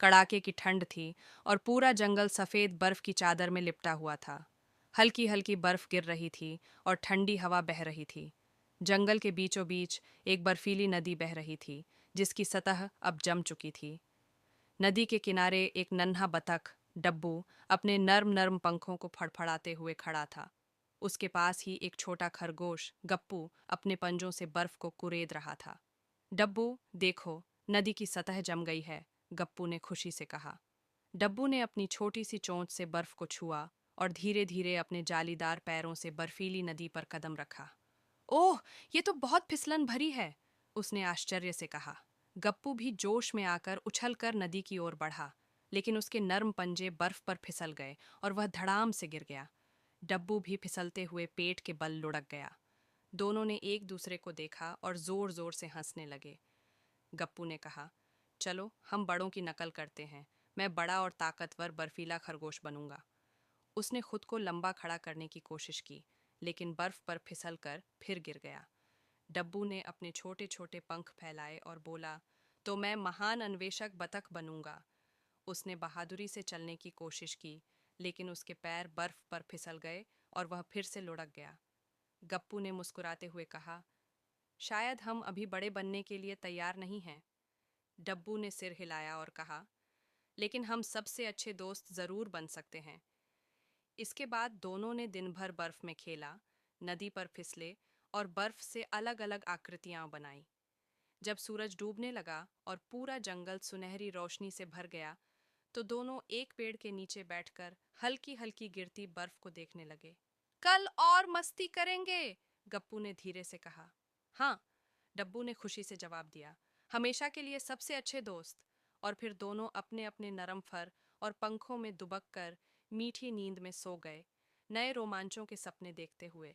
कड़ाके की ठंड थी और पूरा जंगल सफ़ेद बर्फ की चादर में लिपटा हुआ था। हल्की हल्की बर्फ गिर रही थी और ठंडी हवा बह रही थी। जंगल के बीचों बीच एक बर्फीली नदी बह रही थी, जिसकी सतह अब जम चुकी थी। नदी के किनारे एक नन्हा बतख, डब्बू, अपने नर्म नर्म पंखों को फड़फड़ाते हुए खड़ा था। उसके पास ही एक छोटा खरगोश, गप्पू, अपने पंजों से बर्फ को कुरेद रहा था। डब्बू, देखो, नदी की सतह जम गई है, गप्पू ने खुशी से कहा। डब्बू ने अपनी छोटी सी चोंच से बर्फ को छुआ और धीरे धीरे अपने जालीदार पैरों से बर्फीली नदी पर कदम रखा। ओह, ये तो बहुत फिसलन भरी है, उसने आश्चर्य से कहा। गप्पू भी जोश में आकर उछलकर नदी की ओर बढ़ा, लेकिन उसके नर्म पंजे बर्फ पर फिसल गए और वह धड़ाम से गिर गया। डब्बू भी फिसलते हुए पेट के बल लुढ़क गया। दोनों ने एक दूसरे को देखा और जोर जोर से हंसने लगे। गप्पू ने कहा, चलो हम बड़ों की नकल करते हैं, मैं बड़ा और ताकतवर बर्फीला खरगोश बनूंगा। उसने खुद को लंबा खड़ा करने की कोशिश की, लेकिन बर्फ पर फिसल कर फिर गिर गया। डब्बू ने अपने छोटे छोटे पंख फैलाए और बोला, तो मैं महान अन्वेषक बतख बनूंगा। उसने बहादुरी से चलने की कोशिश की, लेकिन उसके पैर बर्फ पर फिसल गए और वह फिर से लुढ़क गया। गप्पू ने मुस्कुराते हुए कहा, शायद हम अभी बड़े बनने के लिए तैयार नहीं हैं। डब्बू ने सिर हिलाया और कहा, लेकिन हम सबसे अच्छे दोस्त जरूर बन सकते हैं। इसके बाद दोनों ने दिन भर बर्फ में खेला, नदी पर फिसले और बर्फ से अलग अलग आकृतियां बनाई। जब सूरज डूबने लगा और पूरा जंगल सुनहरी रोशनी से भर गया, तो दोनों एक पेड़ के नीचे बैठकर हल्की हल्की गिरती बर्फ को देखने लगे। कल और मस्ती करेंगे, गप्पू ने धीरे से कहा। हाँ, डब्बू ने खुशी से जवाब दिया, हमेशा के लिए सबसे अच्छे दोस्त। और फिर दोनों अपने अपने नरम फर और पंखों में दुबक कर मीठी नींद में सो गए, नए रोमांचों के सपने देखते हुए।